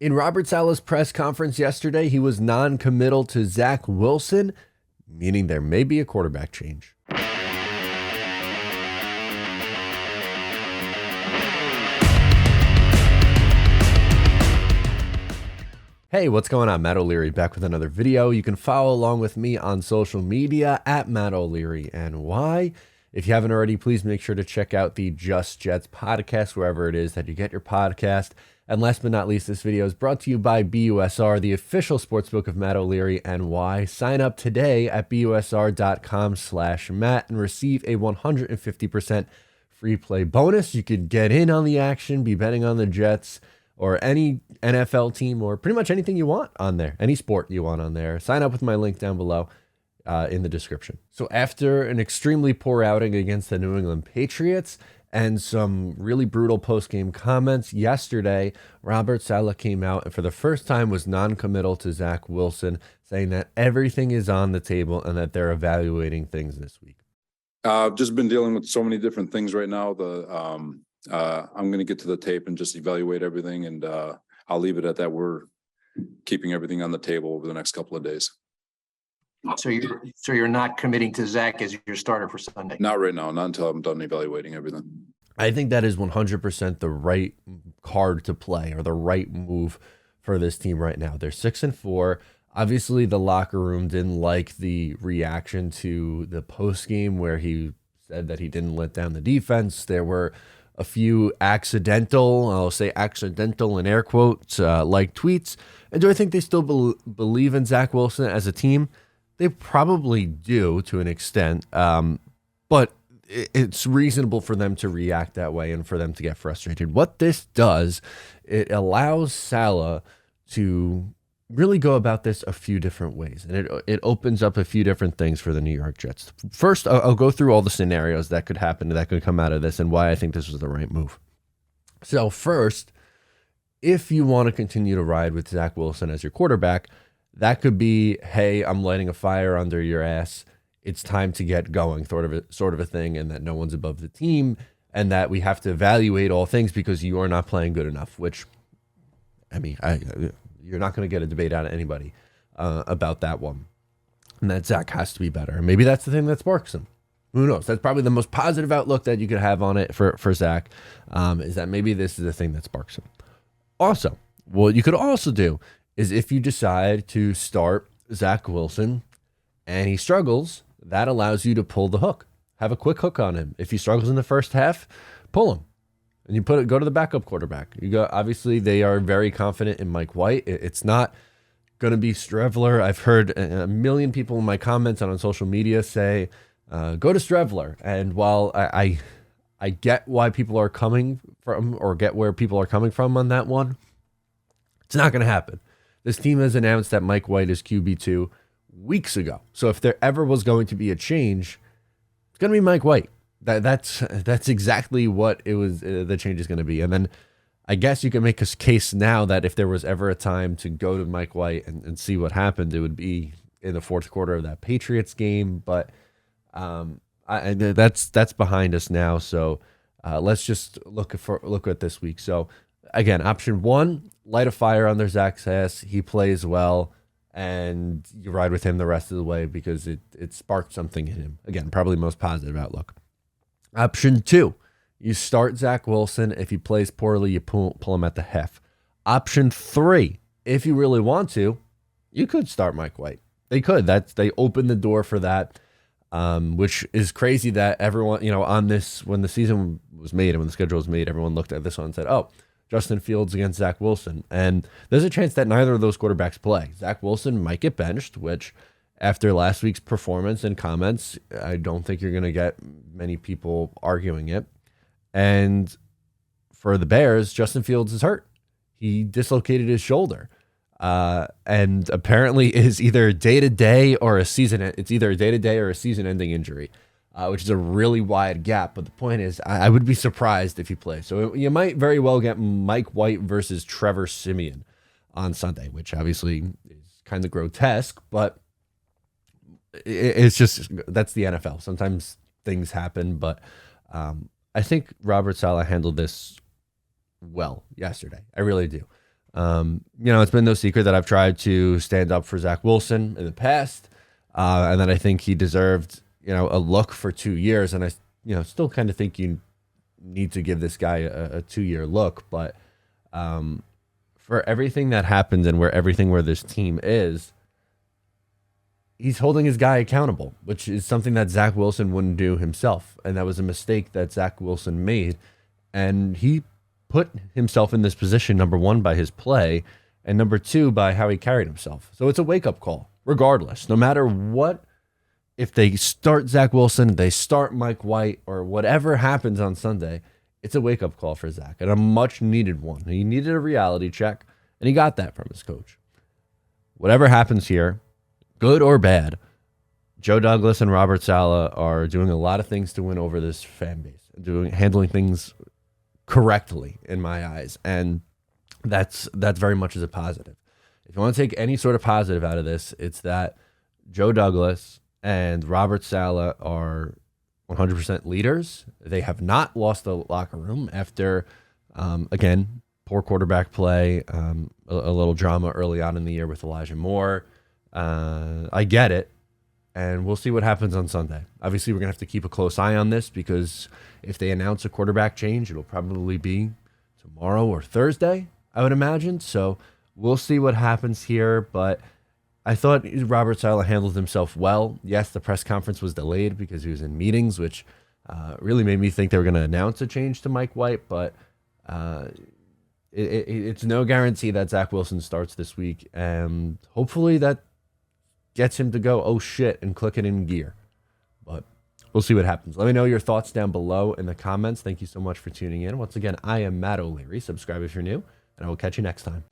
In Robert Saleh's press conference yesterday, he was non-committal to Zach Wilson, meaning there may be a quarterback change. Hey, what's going on? Matt O'Leary back with another video. You can follow along with me on social media at Matt O'Leary and why. If you haven't already, please make sure to check out the Just Jets podcast, wherever it is that you get your podcast. And last but not least, this video is brought to you by BUSR, the official sportsbook of Matt O'Leary and why. Sign up today at busr.com/Matt and receive a 150% free play bonus. You could get in on the action, be betting on the Jets or any NFL team or pretty much anything you want on there, any sport you want on there. Sign up with my link down below in the description. So after an extremely poor outing against the New England Patriots and some really brutal post-game comments yesterday, Robert Saleh came out and for the first time was non-committal to Zach Wilson, saying that everything is on the table and that they're evaluating things this week. I've just been dealing with so many different things right now. I'm going to get to the tape and just evaluate everything, and I'll leave it at that. We're keeping everything on the table over the next couple of days. So you're not committing to Zach as your starter for Sunday? Not right now, not until I'm done evaluating everything. I think that is 100% the right card to play or the right move for this team right now. They're 6-4. Obviously, the locker room didn't like the reaction to the post game where he said that he didn't let down the defense. There were a few accidental, I'll say accidental in air quotes, like tweets. And do I think they still believe in Zach Wilson as a team? They probably do to an extent, but it's reasonable for them to react that way and for them to get frustrated. What this does, it allows Saleh to really go about this a few different ways, and it opens up a few different things for the New York Jets. First, I'll go through all the scenarios that could happen, that could come out of this, and why I think this was the right move. So first, if you want to continue to ride with Zach Wilson as your quarterback, that could be, hey, I'm lighting a fire under your ass. It's time to get going, sort of a thing, and that no one's above the team, and that we have to evaluate all things because you are not playing good enough, which, I mean, you're not going to get a debate out of anybody about that one. And that Zach has to be better. And maybe that's the thing that sparks him. Who knows? That's probably the most positive outlook that you could have on it for Zach, is that maybe this is the thing that sparks him. Also, what you could also do is if you decide to start Zach Wilson and he struggles, that allows you to pull the hook. Have a quick hook on him. If he struggles in the first half, pull him. And you go to the backup quarterback. Obviously, they are very confident in Mike White. It's not going to be Strevler. I've heard a million people in my comments and on social media say, go to Strevler. And while I get why people are coming from, or get where people are coming from on that one, it's not going to happen. This team has announced that Mike White is QB2 weeks ago. So if there ever was going to be a change, it's going to be Mike White. That's exactly what it was. The change is going to be. And then I guess you can make a case now that if there was ever a time to go to Mike White and see what happened, it would be in the fourth quarter of that Patriots game. But that's behind us now. So let's just look at this week. So again, option one, light a fire under Zach's ass. He plays well, and you ride with him the rest of the way because it sparked something in him. Again, probably most positive outlook. Option two, you start Zach Wilson. If he plays poorly, you pull him at the half. Option three, if you really want to, you could start Mike White. They could. They opened the door for that, which is crazy that everyone, on this, when the season was made and when the schedule was made, everyone looked at this one and said, oh, Justin Fields against Zach Wilson. And there's a chance that neither of those quarterbacks play. Zach Wilson might get benched, which after last week's performance and comments, I don't think you're going to get many people arguing it. And for the Bears, Justin Fields is hurt. He dislocated his shoulder. And apparently is either day-to-day or a season. It's either a day-to-day or a season-ending injury. Which is a really wide gap. But the point is, I would be surprised if he plays. So you might very well get Mike White versus Trevor Siemian on Sunday, which obviously is kind of grotesque, but it's just, that's the NFL. Sometimes things happen, but I think Robert Saleh handled this well yesterday. I really do. It's been no secret that I've tried to stand up for Zach Wilson in the past, and that I think he deserved, a look for 2 years. And I, still kind of think you need to give this guy a 2-year look. But for everything that happened and where this team is, he's holding his guy accountable, which is something that Zach Wilson wouldn't do himself. And that was a mistake that Zach Wilson made. And he put himself in this position, number one, by his play, and number two, by how he carried himself. So it's a wake-up call, regardless. No matter what, if they start Zach Wilson, they start Mike White, or whatever happens on Sunday, it's a wake-up call for Zach, and a much-needed one. He needed a reality check, and he got that from his coach. Whatever happens here, good or bad, Joe Douglas and Robert Saleh are doing a lot of things to win over this fan base, handling things correctly in my eyes, and that's very much as a positive. If you want to take any sort of positive out of this, it's that Joe Douglas and Robert Saleh are 100% leaders. They have not lost the locker room after, again, poor quarterback play, a little drama early on in the year with Elijah Moore. I get it. And we'll see what happens on Sunday. Obviously, we're going to have to keep a close eye on this, because if they announce a quarterback change, it'll probably be tomorrow or Thursday, I would imagine. So we'll see what happens here. But I thought Robert Saleh handled himself well. Yes, the press conference was delayed because he was in meetings, which really made me think they were going to announce a change to Mike White. But it's no guarantee that Zach Wilson starts this week. And hopefully that gets him to go, oh shit, and click it in gear. But we'll see what happens. Let me know your thoughts down below in the comments. Thank you so much for tuning in. Once again, I am Matt O'Leary. Subscribe if you're new, and I will catch you next time.